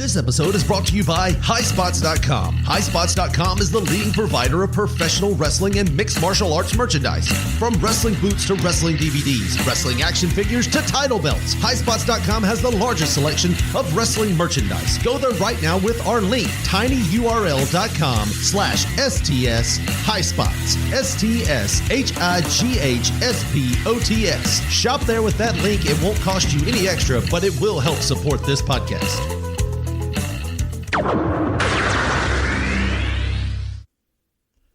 This episode is brought to you by HighSpots.com. HighSpots.com is the leading provider of professional wrestling and mixed martial arts merchandise. From wrestling boots to wrestling DVDs, wrestling action figures to title belts, HighSpots.com has the largest selection of wrestling merchandise. Go there right now with our link, tinyurl.com/STS HighSpots. STSHIGHSPOTS. Shop there with that link. It won't cost you any extra, but it will help support this podcast.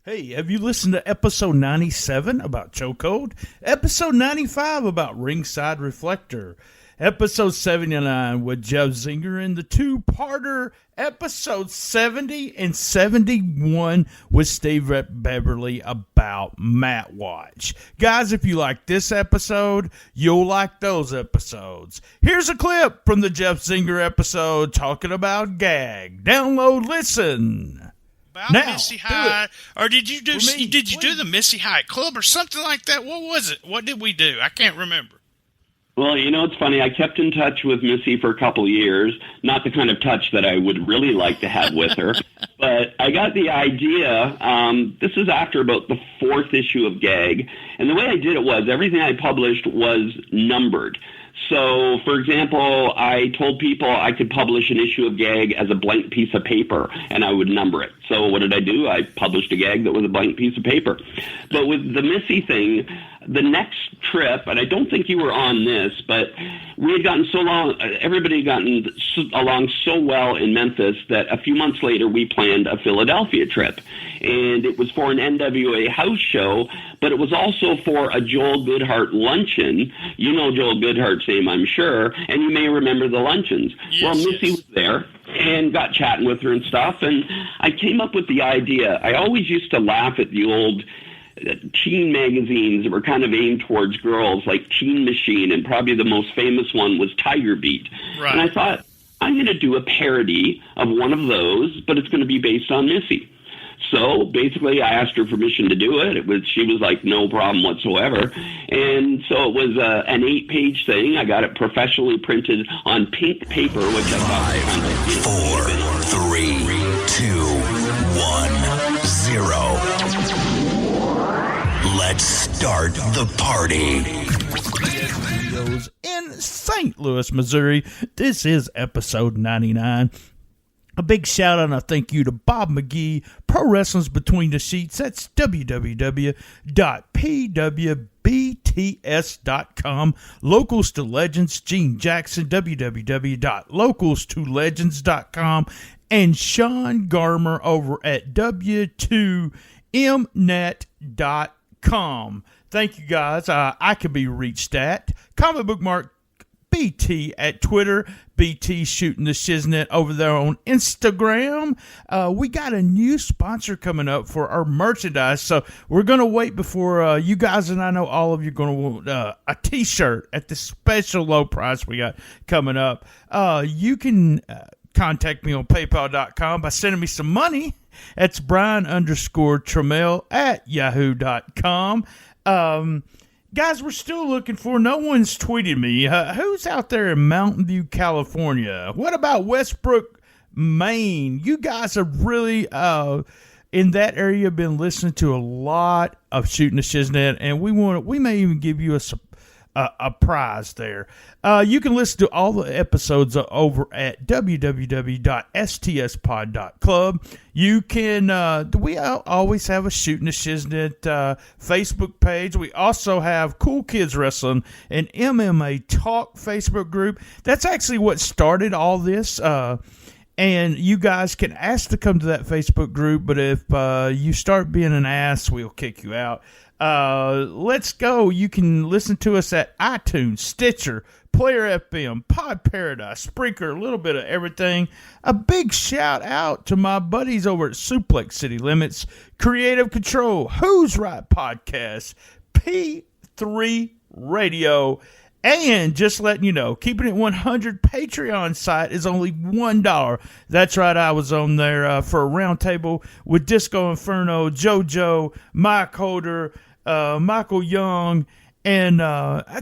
Hey, have you listened to episode 97 about Chokehold? Episode 95 about Ringside Reflector? Episode 79 with Jeff Zinger, and the two-parter episode 70 and 71 with Steve Beverly about Mat Watch. Guys, if you like this episode, you'll like those episodes. Here's a clip from the Jeff Zinger episode talking about gag. Download, listen. About now, Missy High, or did you do please. the Missy High Club or something like that? What was it? What did we do? I can't remember. Well, you know, it's funny. I kept in touch with Missy for a couple of years, not the kind of touch that I would really like to have with her. But I got the idea. This is after about the fourth issue of Gag. And the way I did it was everything I published was numbered. So, for example, I told people I could publish an issue of Gag as a blank piece of paper, and I would number it. So what did I do? I published a Gag that was a blank piece of paper. But with the Missy thing, the next trip, and I don't think you were on this, but we had gotten so long, everybody had gotten along so well in Memphis that a few months later we planned a Philadelphia trip. And it was for an NWA house show, but it was also for a Joel Goodhart luncheon. You know Joel Goodhart's name, I'm sure, and you may remember the luncheons. Yes, well, Missy was there and got chatting with her and stuff, and I came up with the idea. I always used to laugh at the old teen magazines that were kind of aimed towards girls, like Teen Machine, and probably the most famous one was Tiger Beat. Right. And I thought, I'm going to do a parody of one of those, but it's going to be based on Missy. So basically, I asked her permission to do it. She was like, no problem whatsoever. And so it was an 8-page thing. I got it professionally printed on pink paper, which I thought was kind of 4, 3, 2, 1, 0. Let's start the party. Studios in St. Louis, Missouri. This is episode 99. A big shout out and a thank you to Bob McGee, Pro Wrestling's Between the Sheets. That's www.pwbts.com. Locals to Legends, Gene Jackson, www.locals2legends.com. And Sean Garmer over at w2mnet.com. Thank you, guys. I can be reached at Comic Book Mark BT at Twitter, BT Shooting the Shiznit over there on Instagram. We got a new sponsor coming up for our merchandise, so we're going to wait before you guys, and I know all of you are going to want a t-shirt at the special low price we got coming up. You can contact me on PayPal.com by sending me some money. That's Brian_Trammell at yahoo.com. Guys, we're still looking for, no one's tweeted me, who's out there in Mountain View, California? What about Westbrook, Maine? You guys have really, in that area, been listening to a lot of Shooting the Shiznit, and we may even give you a prize there. You can listen to all the episodes over at www.stspod.club. You can, we always have a Shooting the Shiznit Facebook page. We also have Cool Kids Wrestling and MMA Talk Facebook group. That's actually what started all this. And you guys can ask to come to that Facebook group, but if you start being an ass, we'll kick you out. Let's go. You can listen to us at iTunes, Stitcher, Player FM, Pod Paradise, Spreaker, a little bit of everything. A big shout out to my buddies over at Suplex City Limits, Creative Control, Who's Right Podcast, P3 Radio, and just letting you know, Keeping It 100 Patreon site is only $1. That's right, I was on there for a roundtable with Disco Inferno, JoJo, Mike Holder, Michael Young, And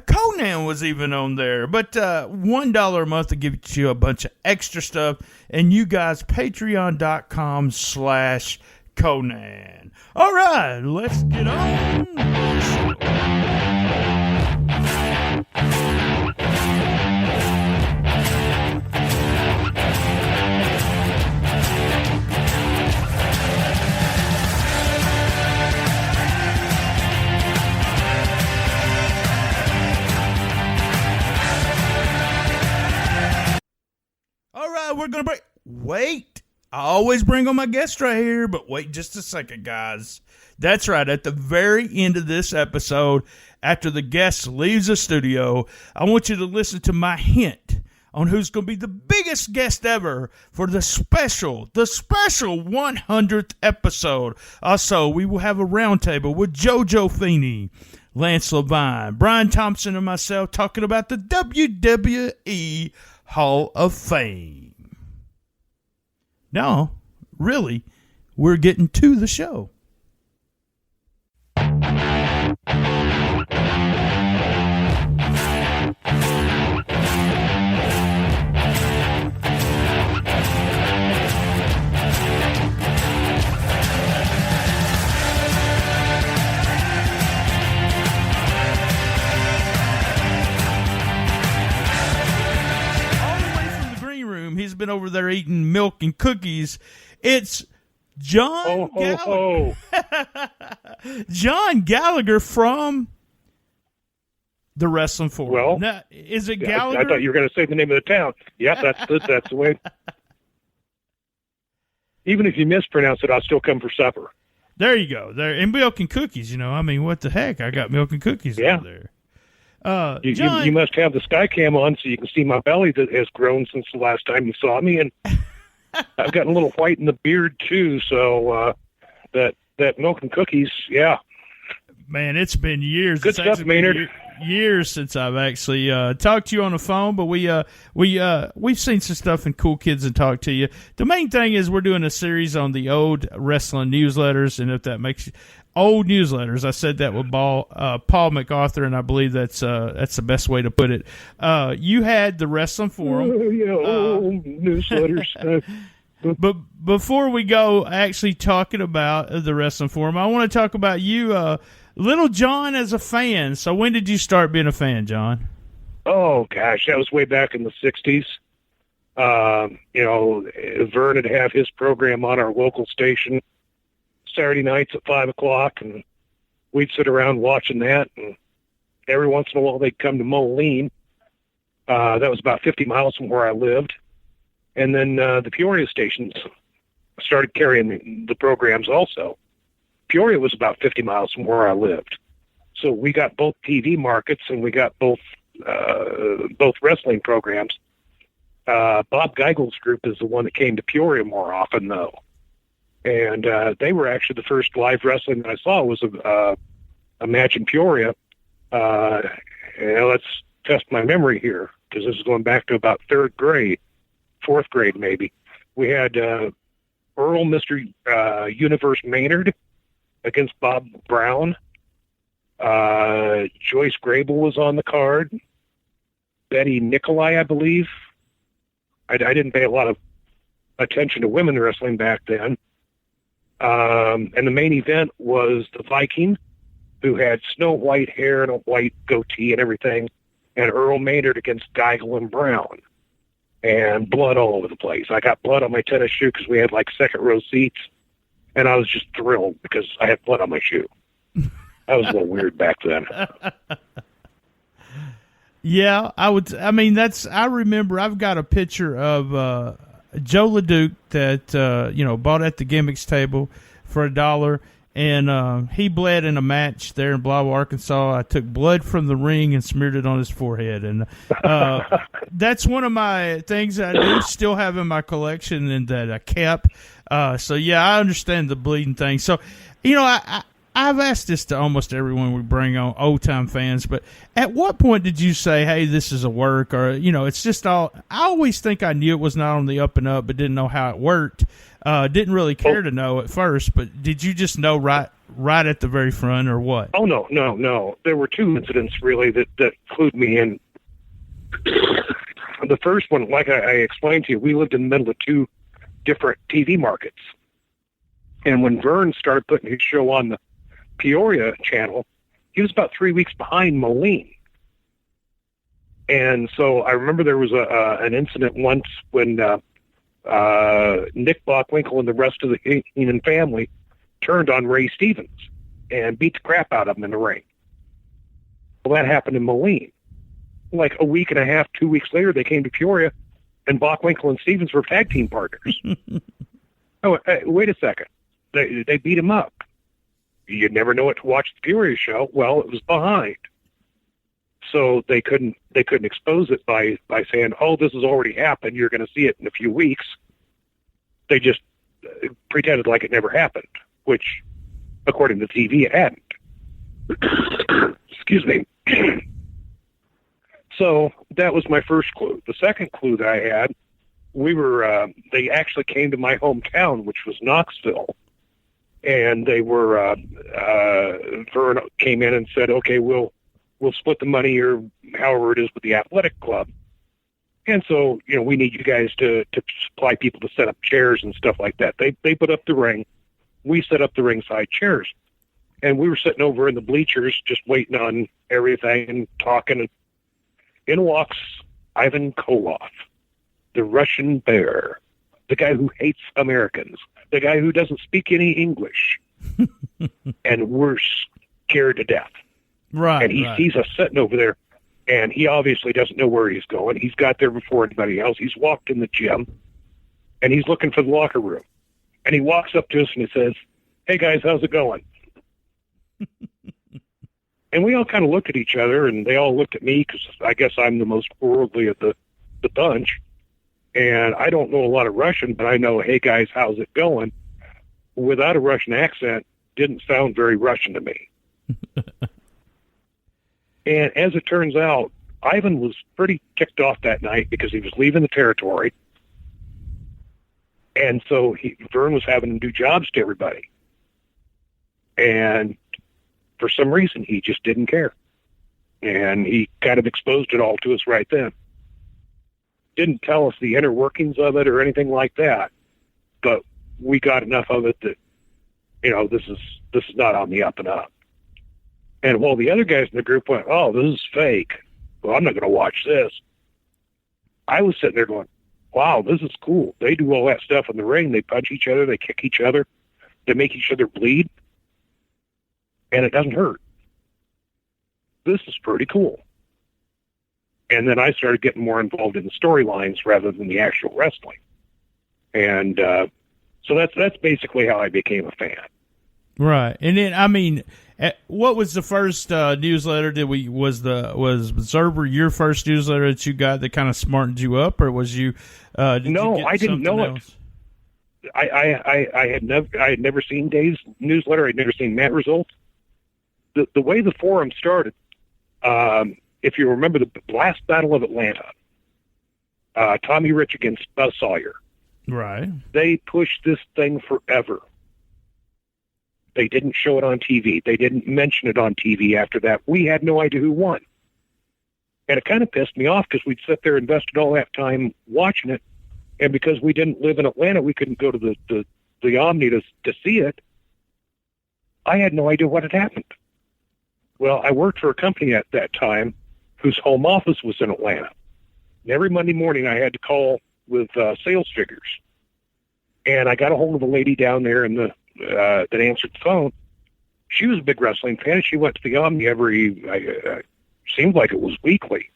Conan was even on there. But $1 a month to give you a bunch of extra stuff. And you guys, patreon.com/Conan. All right, let's get on. All right, we're going to break. Wait. I always bring on my guest right here, but wait just a second, guys. That's right. At the very end of this episode, after the guest leaves the studio, I want you to listen to my hint on who's going to be the biggest guest ever for the special 100th episode. Also, we will have a roundtable with JoJo Feeney, Lance Levine, Brian Thompson, and myself talking about the WWE Hall of Fame. No, really, we're getting to the show. He's been over there eating milk and cookies. It's Jon Gallagher. Jon Gallagher from the Wrestling Forum. Well, now, is it Gallagher? I thought you were going to say the name of the town. Yeah, that's the way. Even if you mispronounce it, I'll still come for supper. There you go. There and milk and cookies. You know, I mean, what the heck? I got milk and cookies over there. You must have the Skycam on so you can see my belly that has grown since the last time you saw me, and I've gotten a little white in the beard too. So that milk and cookies, yeah. Man, it's been years. Good stuff, Maynard. Years since I've actually talked to you on the phone, but we've seen some stuff in Cool Kids and talked to you. The main thing is we're doing a series on the old wrestling newsletters, and if that makes you. Old newsletters. I said that with Paul MacArthur, and I believe that's the best way to put it. You had the Wrestling Forum. Old newsletters. But before we go actually talking about the Wrestling Forum, I want to talk about you, Little John, as a fan. So when did you start being a fan, John? Oh, gosh, that was way back in the 60s. Vern would have his program on our local station Saturday nights at 5 o'clock, and we'd sit around watching that, and every once in a while they'd come to Moline. That was about 50 miles from where I lived. And then the Peoria stations started carrying the programs also. Peoria was about 50 miles from where I lived. So we got both TV markets, and we got both wrestling programs. Bob Geigel's group is the one that came to Peoria more often, though. And they were actually the first live wrestling that I saw was a match in Peoria. Let's test my memory here, because this is going back to about fourth grade maybe. We had Earl Mr. Universe Maynard against Bob Brown. Joyce Grable was on the card. Betty Nicolai, I believe. I didn't pay a lot of attention to women wrestling back then. And the main event was the Viking, who had snow white hair and a white goatee and everything, and Earl Maynard against Geigel and Brown. And blood all over the place. I got blood on my tennis shoe because we had like second row seats, and I was just thrilled because I had blood on my shoe. That was a little weird back then. Yeah, I remember I've got a picture of Joe LeDuc that bought at the gimmicks table for $1, and he bled in a match there in Blythe, Arkansas. I took blood from the ring and smeared it on his forehead, and that's one of my things that I do still have in my collection and that I kept. So yeah, I understand the bleeding thing. So, I've asked this to almost everyone we bring on, old time fans, but at what point did you say, hey, this is a work, or, it's just all, I always think I knew it was not on the up and up, but didn't know how it worked. Didn't really care to know at first, but did you just know right at the very front, or what? Oh, no. There were two incidents, really, that clued me in. The first one, like I explained to you, we lived in the middle of two different TV markets. And when Vern started putting his show on the Peoria channel, he was about 3 weeks behind Moline. And so I remember there was an incident once when Nick Bockwinkel and the rest of the Heenan family turned on Ray Stevens and beat the crap out of him in the ring. Well, that happened in Moline. Like a week and a half, 2 weeks later, they came to Peoria, and Bockwinkel and Stevens were tag team partners. Oh, hey, wait a second. They beat him up. You'd never know it to watch the Peoria show. Well, it was behind. So they couldn't expose it by saying, oh, this has already happened. You're going to see it in a few weeks. They just pretended like it never happened, which, according to TV, it hadn't. Excuse me. So that was my first clue. The second clue that I had, they actually came to my hometown, which was Knoxville. And they were, Vern came in and said, okay, we'll split the money or however it is with the athletic club. And so, we need you guys to supply people to set up chairs and stuff like that. They put up the ring. We set up the ringside chairs. And we were sitting over in the bleachers just waiting on everything and talking. And in walks Ivan Koloff, the Russian bear, the guy who hates Americans, the guy who doesn't speak any English. And we're scared to death. Right. And he sees us sitting over there, and he obviously doesn't know where he's going. He's got there before anybody else. He's walked in the gym, and he's looking for the locker room. And he walks up to us and he says, hey, guys, how's it going? And we all kind of looked at each other, and they all looked at me because I guess I'm the most worldly of the bunch. And I don't know a lot of Russian, but I know, hey, guys, how's it going? Without a Russian accent, didn't sound very Russian to me. And as it turns out, Ivan was pretty ticked off that night because he was leaving the territory. And so Vern was having him do jobs to everybody. And for some reason, he just didn't care. And he kind of exposed it all to us right then. Didn't tell us the inner workings of it or anything like that, but we got enough of it that, this is not on the up and up. And while the other guys in the group went, oh, this is fake. Well, I'm not going to watch this. I was sitting there going, wow, this is cool. They do all that stuff in the ring. They punch each other. They kick each other. They make each other bleed. And it doesn't hurt. This is pretty cool. And then I started getting more involved in the storylines rather than the actual wrestling. And so that's basically how I became a fan. Right. And then, what was the first newsletter was Observer your first newsletter that you got that kind of smartened you up, or was you? No, I didn't know else? it. I had never seen Dave's newsletter. I'd never seen Matt Results. The way the forum started, if you remember the last Battle of Atlanta, Tommy Rich against Buzz Sawyer. Right. They pushed this thing forever. They didn't show it on TV. They didn't mention it on TV after that. We had no idea who won. And it kind of pissed me off because we'd sit there, invested all that time watching it, and because we didn't live in Atlanta, we couldn't go to the Omni to see it. I had no idea what had happened. Well, I worked for a company at that time whose home office was in Atlanta. And every Monday morning I had to call with sales figures. And I got a hold of a lady down there that answered the phone. She was a big wrestling fan. She went to the Omni seemed like it was weekly.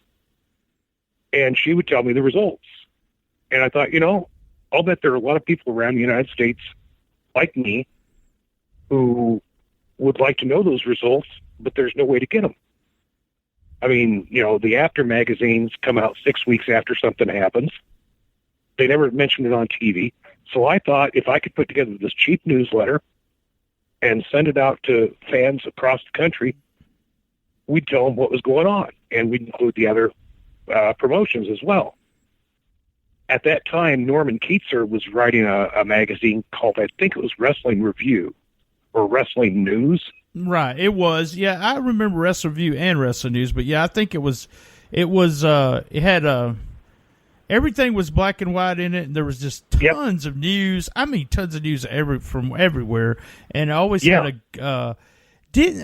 And she would tell me the results. And I thought, I'll bet there are a lot of people around the United States like me who would like to know those results, but there's no way to get them. The After magazines come out 6 weeks after something happens. They never mentioned it on TV. So I thought if I could put together this cheap newsletter and send it out to fans across the country. We'd tell them what was going on, and we'd include the other promotions as well. At that time, Norman Keatzer was writing a magazine called, I think it was Wrestling Review or Wrestling News. Right, it was. Yeah, I remember Wrestling Review and Wrestling News, but yeah, I think it had everything was black and white in it, and there was just tons of news. I mean, tons of news from everywhere, and I always had a.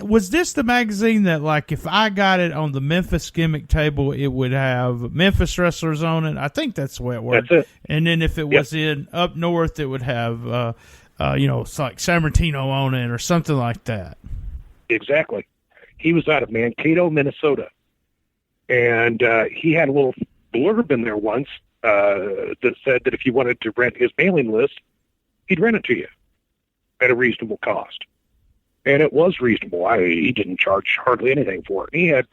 Was this the magazine that, like, if I got it on the Memphis gimmick table, it would have Memphis wrestlers on it? I think that's the way it worked. That's it. And then if it was in up north, it would have, it's like San Martino on it or something like that. Exactly. He was out of Mankato, Minnesota, and he had a little blurb in there once that said that if you wanted to rent his mailing list, he'd rent it to you at a reasonable cost. And it was reasonable. He didn't charge hardly anything for it. He had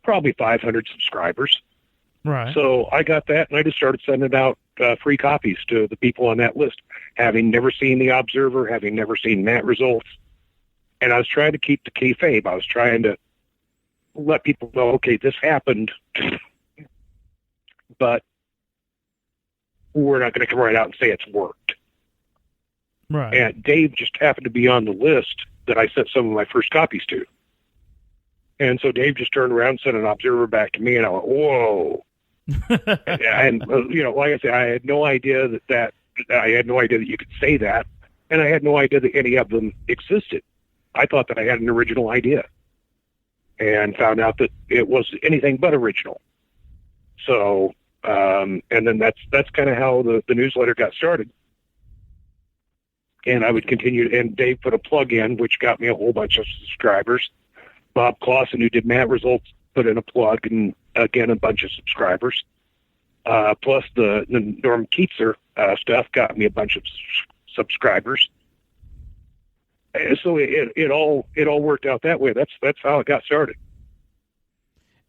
probably 500 subscribers. Right. So I got that, and I just started sending out free copies to the people on that list, having never seen The Observer, having never seen Mat Results. And I was trying to keep the kayfabe. I was trying to let people know, okay, this happened, but we're not going to come right out and say it's worked. Right. And Dave just happened to be on the list that I sent some of my first copies to. And so Dave just turned around and sent an Observer back to me, and I went, whoa. and like I said, I had no idea that you could say that, and I had no idea that any of them existed. I thought that I had an original idea, and found out that it was anything but original. So, and then that's kind of how the newsletter got started. And I would continue, and Dave put a plug in, which got me a whole bunch of subscribers. Bob Clausen, who did Mat Results, put in a plug, and again, a bunch of subscribers. Plus the Norm Keatzer stuff got me a bunch of subscribers. So it all worked out that way. That's how it got started.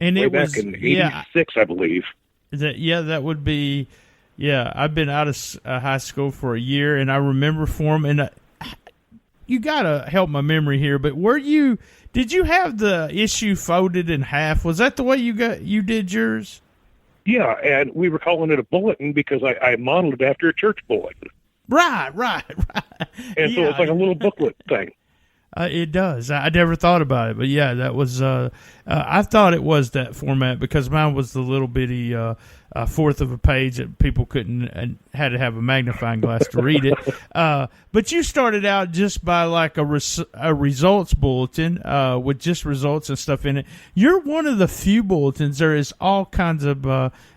And way it back was in '86, I believe. That would be. Yeah, I've been out of high school for a year, and I remember for them. And you gotta help my memory here, but did you have the issue folded in half? Was that the way you did yours? Yeah, and we were calling it a bulletin because I modeled it after a church bulletin. Right. And so it's like a little booklet thing. It does. I never thought about it, but yeah, that was. I thought it was that format because mine was the little bitty fourth of a page that people couldn't and had to have a magnifying glass to read it. But you started out just by like a results bulletin with just results and stuff in it. You're one of the few bulletins. There is all kinds of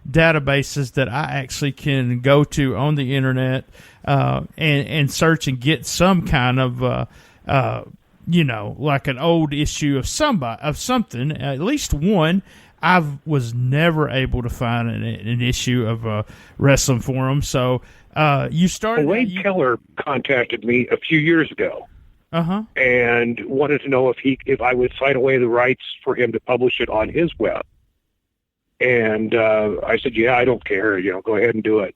databases that I actually can go to on the internet and search and get some kind of. Like an old issue of something, at least one. I was never able to find an issue of a wrestling forum. So you started. Wade Keller contacted me a few years ago, and wanted to know if I would sign away the rights for him to publish it on his web. And I said, yeah, I don't care. Go ahead and do it.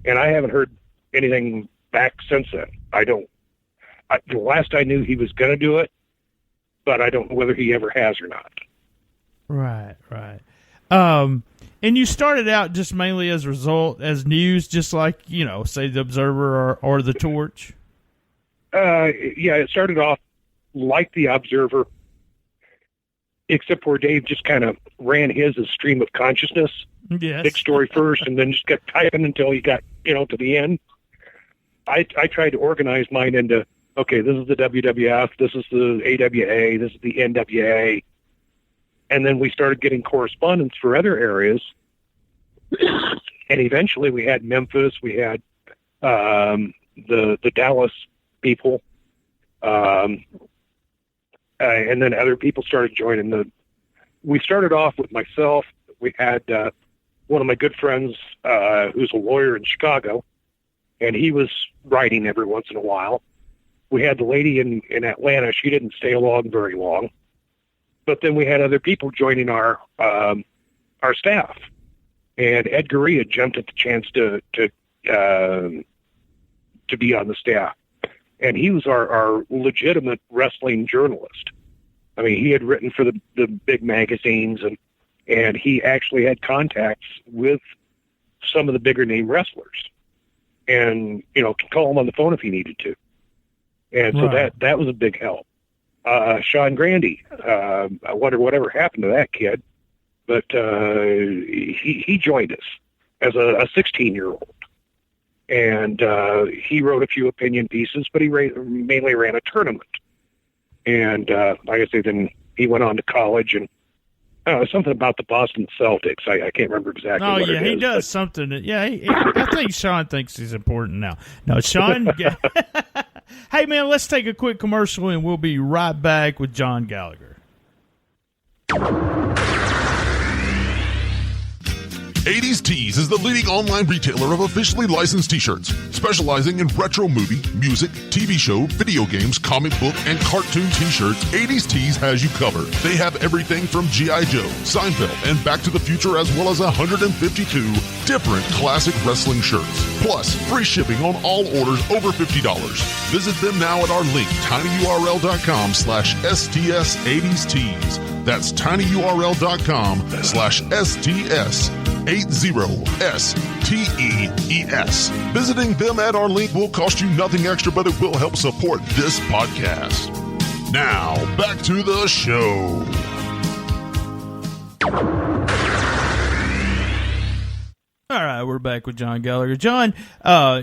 And I haven't heard anything back since then. The last I knew, he was going to do it, but I don't know whether he ever has or not. Right. And you started out just mainly as news, just like, say the Observer or the Torch? Yeah, it started off like the Observer, except where Dave just kind of ran his as stream of consciousness. Yes. Big story first, and then just kept typing until he got, to the end. I tried to organize mine into, okay, this is the WWF, this is the AWA, this is the NWA. And then we started getting correspondence for other areas. And eventually we had Memphis, we had the Dallas people, and then other people started joining. We started off with myself. We had one of my good friends who's a lawyer in Chicago, and he was writing every once in a while. We had the lady in Atlanta. She didn't stay along very long. But then we had other people joining our staff. And Ed Gurria jumped at the chance to be on the staff. And he was our legitimate wrestling journalist. I mean, he had written for the big magazines, and he actually had contacts with some of the bigger name wrestlers, and could call him on the phone if he needed to. And so that was a big help. Sean Grandy, I wonder whatever happened to that kid, but he joined us as a 16-year-old, and he wrote a few opinion pieces, but he mainly ran a tournament. And like I say, then he went on to college, and something about the Boston Celtics. I can't remember exactly what it is. He does something. I think Sean thinks he's important now. No, Sean. Hey, man, let's take a quick commercial, and we'll be right back with Jon Gallagher. 80s Tees is the leading online retailer of officially licensed t-shirts, specializing in retro movie, music, TV show, video games, comic book, and cartoon t-shirts. 80s Tees has you covered. They have everything from G.I. Joe, Seinfeld, and Back to the Future, as well as 152 different classic wrestling shirts. Plus, free shipping on all orders over $50. Visit them now at our link, tinyurl.com/STS80stees. That's tinyurl.com/STS80STEES. Visiting them at our link will cost you nothing extra, but it will help support this podcast. Now, back to the show. All right, we're back with Jon Gallagher. Jon,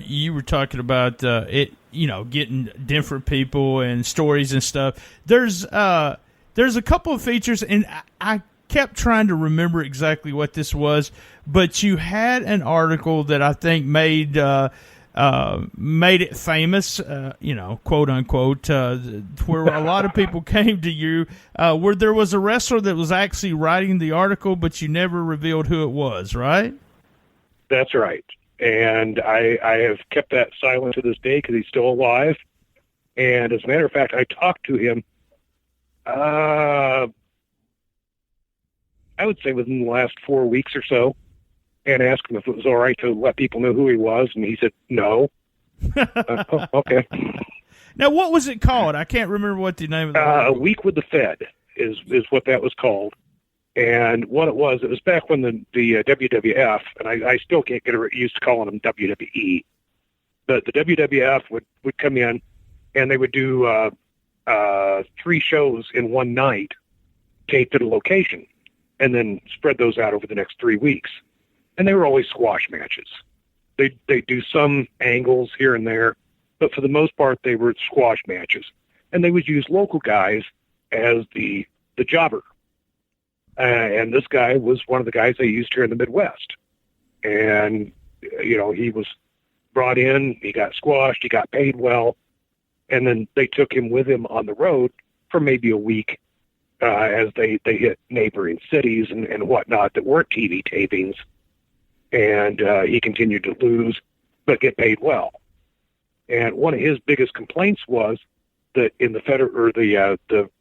you were talking about getting different people and stories and stuff. There's a couple of features, and I kept trying to remember exactly what this was, but you had an article that I think made it famous, quote unquote, where a lot of people came to you, where there was a wrestler that was actually writing the article, but you never revealed who it was, right? That's right. And I have kept that silent to this day because he's still alive. And as a matter of fact, I talked to him, I would say within the last 4 weeks or so, and asked him if it was all right to let people know who he was. And he said, no. Okay. Now, what was it called? I can't remember what the name of the A Week with the Fed is what that was called. And what it was back when the WWF, and I still can't get used to calling them WWE, but the WWF would come in and they would do 3 shows in one night, taped at a location, and then spread those out over the next 3 weeks. And they were always squash matches. They do some angles here and there, but for the most part, they were squash matches. And they would use local guys as the jobber. And this guy was one of the guys they used here in the Midwest. And, he was brought in, he got squashed, he got paid well, and then they took him with him on the road for maybe a week as they hit neighboring cities and whatnot that weren't TV tapings. And he continued to lose, but get paid well. And one of his biggest complaints was that in the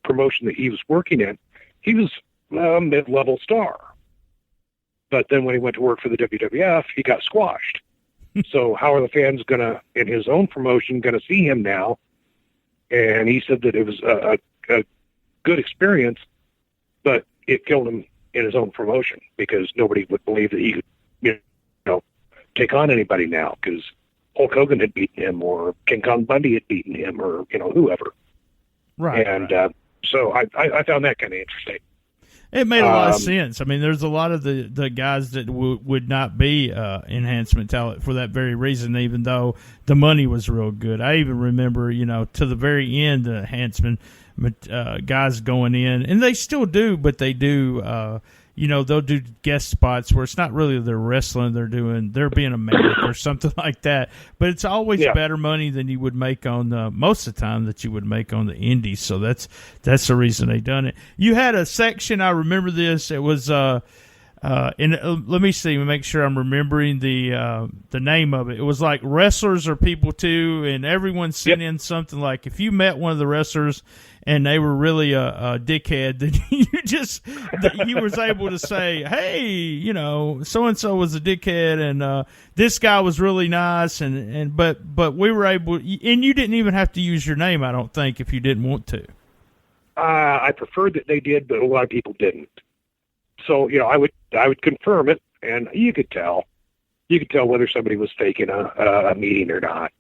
promotion that he was working in, he was a mid-level star. But then when he went to work for the WWF, he got squashed. So how are the fans in his own promotion, going to see him now? And he said that it was a good experience, but it killed him in his own promotion because nobody would believe that he could, take on anybody now because Hulk Hogan had beaten him or King Kong Bundy had beaten him or, whoever. Right. And so I found that kind of interesting. It made a lot of sense. I mean, there's a lot of the guys that would not be enhancement talent for that very reason, even though the money was real good. I even remember, to the very end, the enhancement guys going in, and they still do, but they do, they'll do guest spots where it's not really they're wrestling, they're being a medic or something like that. But it's always better money than you would make on most of the time that you would make on the indies. So that's the reason they done it. You had a section, I remember this. It was let me see, make sure I'm remembering the name of it. It was like wrestlers are people too, and everyone sent in something like, if you met one of the wrestlers and they were really a dickhead, then you was able to say, hey, so and so was a dickhead, and this guy was really nice, but we were able, and you didn't even have to use your name, I don't think, if you didn't want to. I preferred that they did, but a lot of people didn't. So, I would confirm it, and you could tell whether somebody was faking a meeting or not.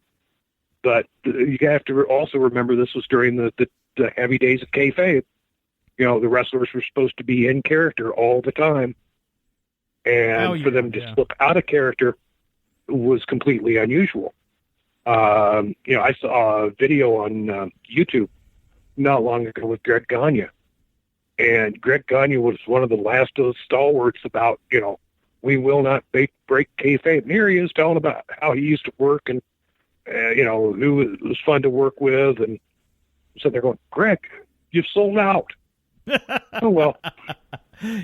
But you have to also remember this was during the heavy days of kayfabe. The wrestlers were supposed to be in character all the time, and for them to slip out of character was completely unusual. I saw a video on YouTube not long ago with Greg Gagne. And Greg Gagne was one of the last of the stalwarts about, we will not break kayfabe. And here he is telling about how he used to work and, who it was fun to work with. And so they're going, Greg, you've sold out. Oh, well.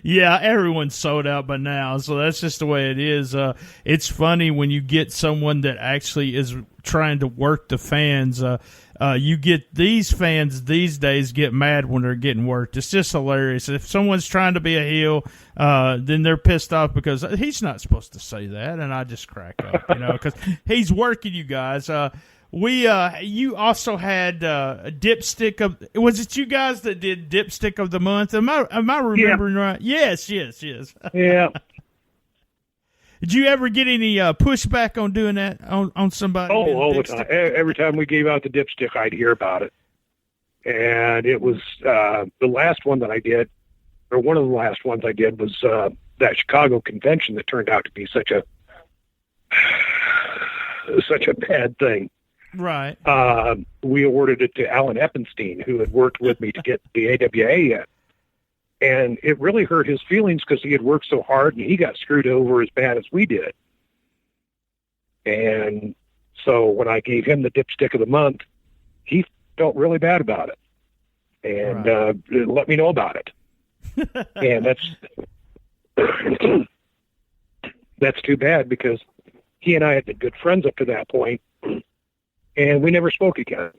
Yeah, everyone's sold out by now, so that's just the way it is. It's funny when you get someone that actually is trying to work the fans. You get these fans these days get mad when they're getting worked. It's just hilarious. If someone's trying to be a heel, then they're pissed off because he's not supposed to say that, and I just crack up, because he's working you guys. You also had a dipstick of. Was it you guys that did dipstick of the month? Am I remembering right? Yes. Yeah. Did you ever get any pushback on doing that on somebody? Oh, all the time. Every time we gave out the dipstick, I'd hear about it. And it was the last one that I did, or one of the last ones I did, was that Chicago convention that turned out to be such a bad thing. Right. We awarded it to Alan Eppenstein, who had worked with me to get the AWA in. And it really hurt his feelings because he had worked so hard and he got screwed over as bad as we did. And so when I gave him the dipstick of the month, he felt really bad about it and let me know about it. And that's too bad because he and I had been good friends up to that point, and we never spoke again.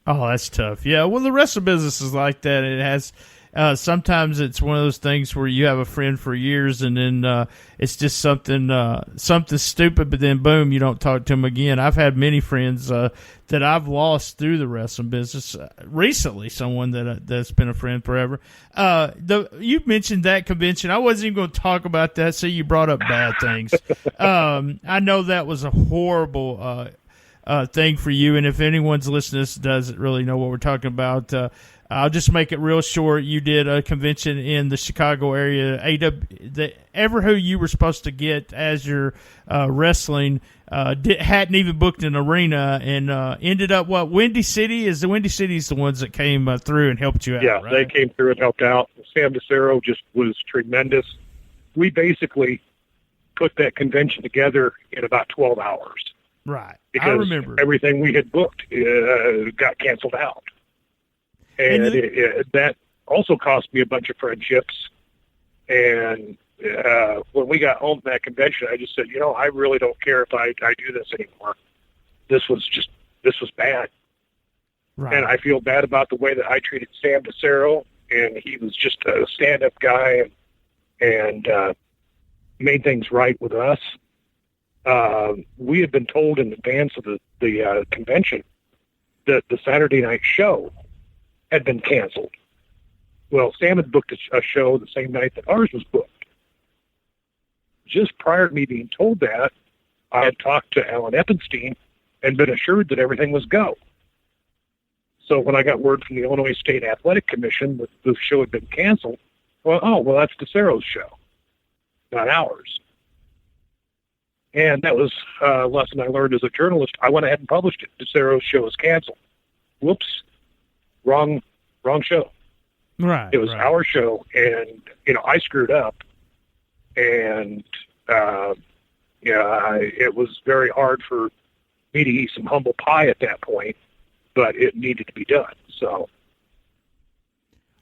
Oh, that's tough. Yeah, well, the rest of business is like that. It has sometimes it's one of those things where you have a friend for years, and then it's just something stupid, but then boom, you don't talk to them again. I've had many friends that I've lost through the wrestling business. Recently, someone that's been a friend forever. You mentioned that convention. I wasn't even going to talk about that. So you brought up bad things. I know that was a horrible thing for you, and if anyone's listening to this doesn't really know what we're talking about, I'll just make it real short. You did a convention in the Chicago area. Who you were supposed to get as your wrestling hadn't even booked an arena, and ended up Windy City? Is the Windy City's the ones that came through and helped you out? Yeah, right? They came through and helped out. Sam DeCero just was tremendous. We basically put that convention together in about 12 hours. Right, because I remember everything we had booked got canceled out. And that also cost me a bunch of friendships. And when we got home from that convention, I just said, I really don't care if I do this anymore. This was bad. Right. And I feel bad about the way that I treated Sam DeCero, and he was just a stand-up guy and made things right with us. We had been told in advance of the convention that the Saturday night show had been canceled. Well, Sam had booked a show the same night that ours was booked. Just prior to me being told that, I had talked to Alan Eppenstein and been assured that everything was go. So when I got word from the Illinois State Athletic Commission that the show had been canceled, that's DeCero's show, not ours. And that was a lesson I learned as a journalist. I went ahead and published it. DeCero's show is canceled. Whoops. Wrong show. Right. It was our show, and I screwed up, and it was very hard for me to eat some humble pie at that point, but it needed to be done. So,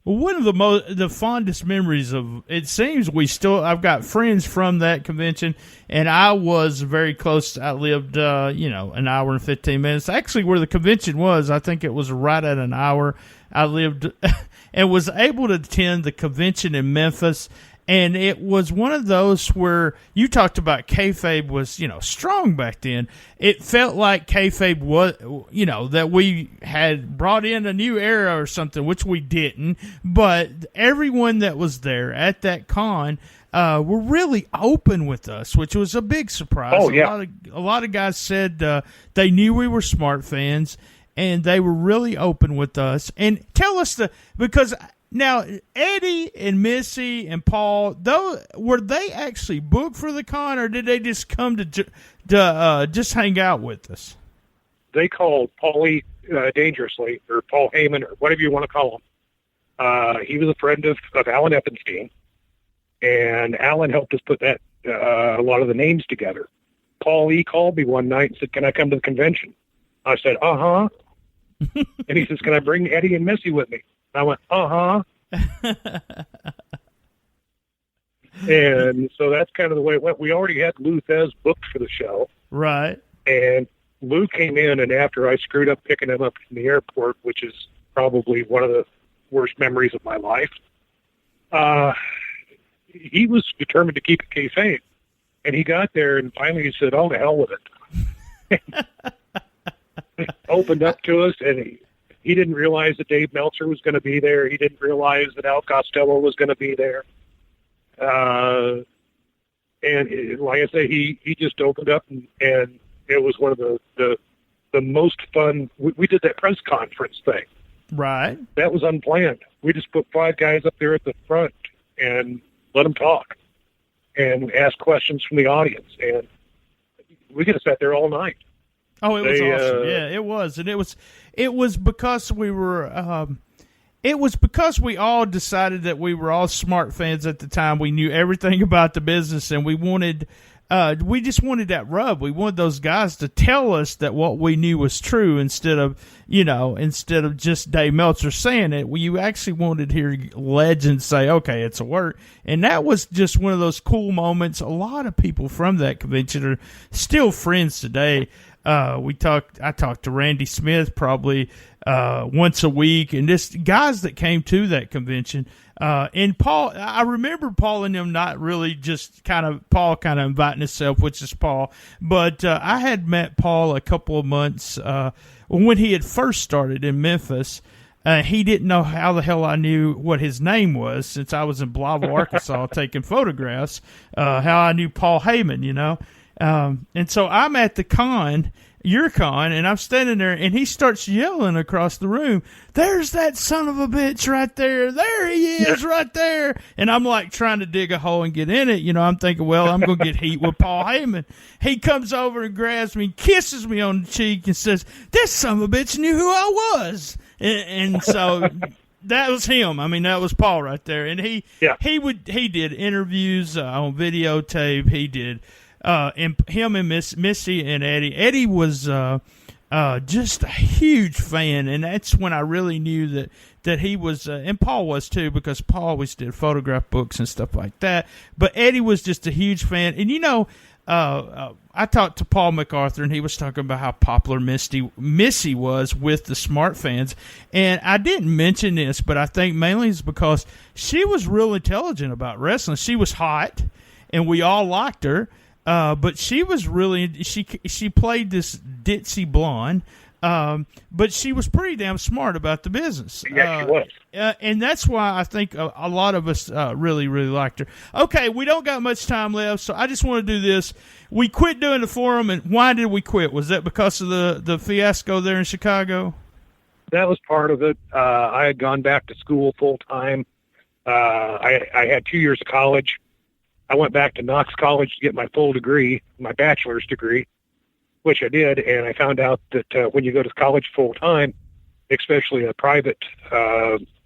Well, one of the fondest memories of, it seems I've got friends from that convention, and I was very close. I lived, an hour and 15 minutes. Actually, where the convention was, I think it was right at an hour. I lived and was able to attend the convention in Memphis. And it was one of those where you talked about kayfabe was, strong back then. It felt like kayfabe was, that we had brought in a new era or something, which we didn't. But everyone that was there at that con were really open with us, which was a big surprise. Oh, yeah. A lot of guys said they knew we were smart fans, and they were really open with us. And tell us because now, Eddie and Missy and Paul, were they actually booked for the con, or did they just come to just hang out with us? They called Paulie dangerously, or Paul Heyman, or whatever you want to call him. He was a friend of Alan Eppenstein, and Alan helped us put that a lot of the names together. Paulie called me one night and said, "Can I come to the convention?" I said, "Uh-huh." And he says, "Can I bring Eddie and Missy with me?" I went, "Uh-huh." And so that's kind of the way it went. We already had Lou Thez booked for the show. Right. And Lou came in, and after I screwed up picking him up in the airport, which is probably one of the worst memories of my life, he was determined to keep it kayfabe. And he got there, and finally he said, "Oh, to hell with it." Opened up to us, and he didn't realize that Dave Meltzer was going to be there. He didn't realize that Al Costello was going to be there. And like I say, he just opened up, and it was one of the most fun. We did that press conference thing. Right. That was unplanned. We just put 5 guys up there at the front and let them talk and ask questions from the audience. And we could have sat there all night. Oh, it was awesome. Yeah, it was. And it was because we were, it was because we all decided that we were all smart fans at the time. We knew everything about the business, and we just wanted that rub. We wanted those guys to tell us that what we knew was true instead of just Dave Meltzer saying it. You actually wanted to hear legends say, "Okay, it's a work." And that was just one of those cool moments. A lot of people from that convention are still friends today. I talked to Randy Smith probably once a week, and just guys that came to that convention. And Paul, I remember Paul and them not really just Paul kind of inviting himself, which is Paul. But I had met Paul a couple of months when he had first started in Memphis. He didn't know how the hell I knew what his name was, since I was in Blauville, Arkansas, taking photographs, how I knew Paul Heyman, and so I'm at the your con, and I'm standing there, and he starts yelling across the room, "There's that son of a bitch right there. There he is right there." And I'm like trying to dig a hole and get in it. I'm thinking, well, I'm going to get heat with Paul Heyman. He comes over and grabs me, kisses me on the cheek, and says, "This son of a bitch knew who I was." And so that was him. I mean, that was Paul right there. And he did interviews on videotape. He did. And him and Missy and Eddie. Eddie was just a huge fan, and that's when I really knew that he was, and Paul was too, because Paul always did photograph books and stuff like that. But Eddie was just a huge fan, and I talked to Paul MacArthur, and he was talking about how popular Missy was with the smart fans, and I didn't mention this, but I think mainly it's because she was real intelligent about wrestling. She was hot, and we all liked her. But she was really, she played this ditzy blonde, but she was pretty damn smart about the business. Yes, she was. And that's why I think a lot of us really, really liked her. Okay, we don't got much time left, so I just want to do this. We quit doing the forum, and why did we quit? Was that because of the fiasco there in Chicago? That was part of it. I had gone back to school full time. I had 2 years of college. I went back to Knox College to get my full degree, my bachelor's degree, which I did, and I found out that when you go to college full-time, especially a private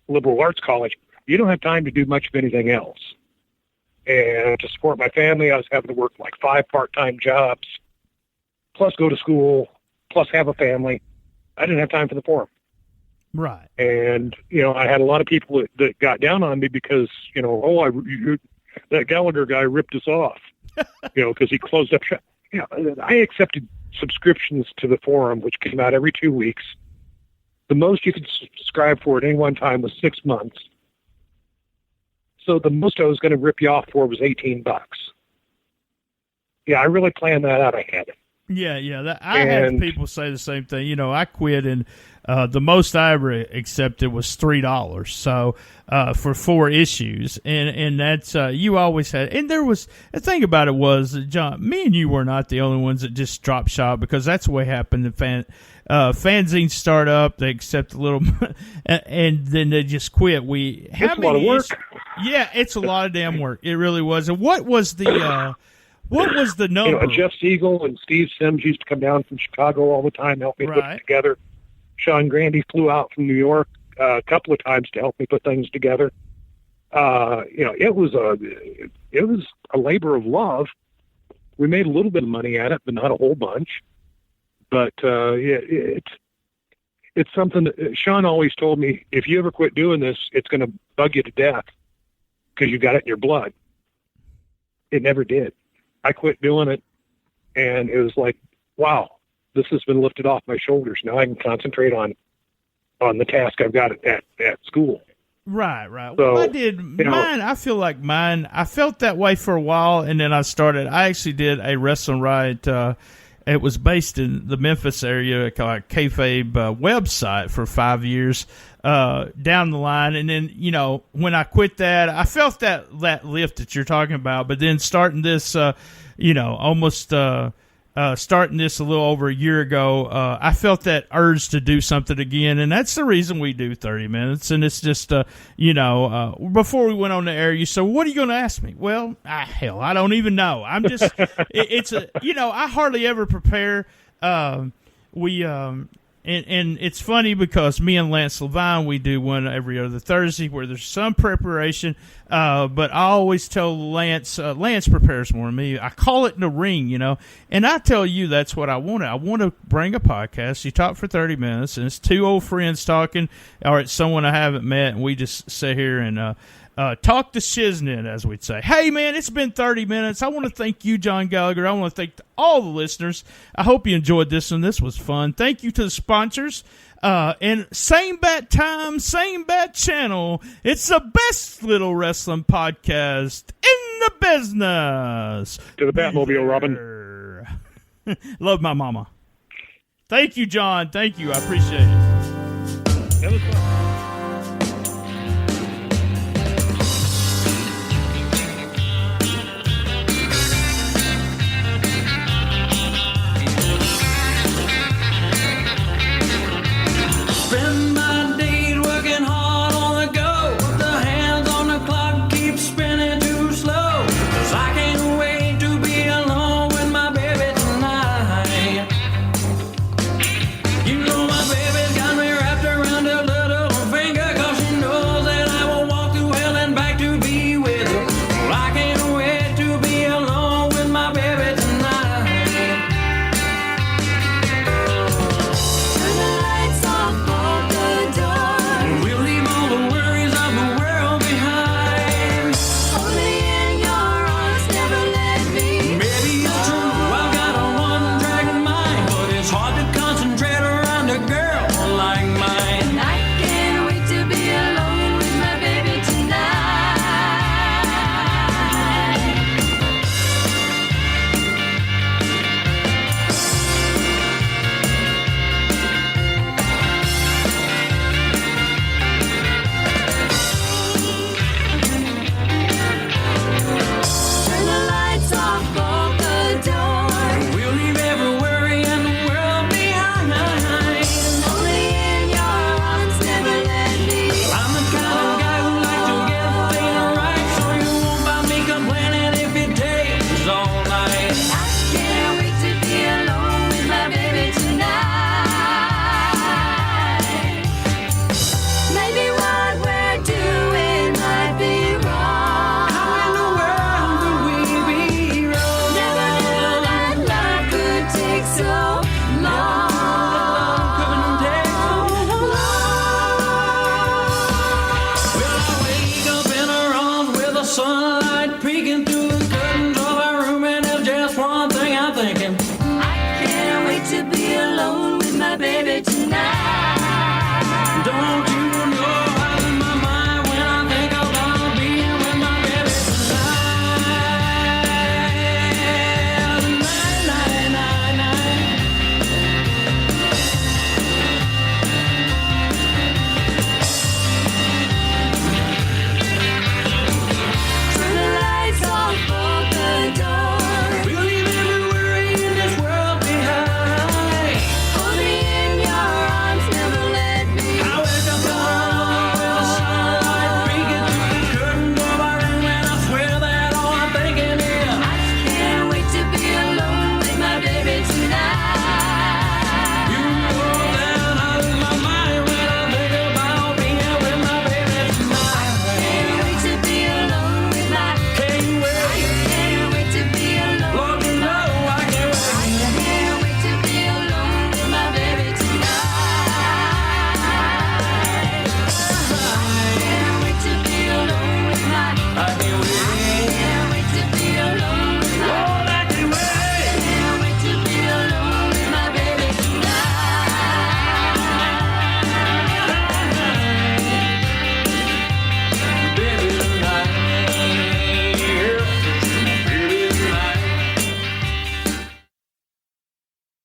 liberal arts college, you don't have time to do much of anything else. And to support my family, I was having to work like 5 part-time jobs, plus go to school, plus have a family. I didn't have time for the forum. Right. And, I had a lot of people that got down on me because, that Gallagher guy ripped us off, because he closed up shop. I accepted subscriptions to the forum, which came out every 2 weeks. The most you could subscribe for at any one time was 6 months. So the most I was going to rip you off for was $18. Yeah, I really planned that out ahead. Yeah. I had people say the same thing. I quit, and the most I ever accepted was $3. So for 4 issues, and that's you always had. And there was the thing about it was, John, me and you were not the only ones that just dropped shop, because that's what happened. The fanzines start up, they accept a little, and then they just quit. It's a lot of work. Yeah, it's a lot of damn work. It really was. And what was the number? Jeff Siegel and Steve Sims used to come down from Chicago all the time, help me put it together. Sean Grandy flew out from New York a couple of times to help me put things together. It was a labor of love. We made a little bit of money at it, but not a whole bunch. But it's something that Sean always told me, if you ever quit doing this, it's going to bug you to death because you got it in your blood. It never did. I quit doing it, and it was like, wow, this has been lifted off my shoulders. Now I can concentrate on the task I've got at school. Right. So, I did mine. I feel like mine. I felt that way for a while, and then I actually did a wrestling riot. It was based in the Memphis area, called a kayfabe website for 5 years down the line. And then, when I quit that, I felt that lift that you're talking about. But then starting this, almost starting this a little over a year ago, I felt that urge to do something again. And that's the reason we do 30 minutes. And it's just, before we went on the air, you said, what are you going to ask me? Well, hell, I don't even know. I'm just, I hardly ever prepare. And it's funny because me and Lance Levine, we do one every other Thursday where there's some preparation, but I always tell Lance prepares more than me. I call it in the ring, and I tell you that's what I wanted. I want to bring a podcast. You talk for 30 minutes, and it's 2 old friends talking, or it's someone I haven't met, and we just sit here and talk the shiznit, as we'd say. Hey, man, it's been 30 minutes. I want to thank you, Jon Gallagher. I want to thank all the listeners. I hope you enjoyed this one. This was fun. Thank you to the sponsors. And same bat time, same bat channel. It's the best little wrestling podcast in the business. To the Batmobile, Robin. Love my mama. Thank you, John. Thank you. I appreciate it. That was fun.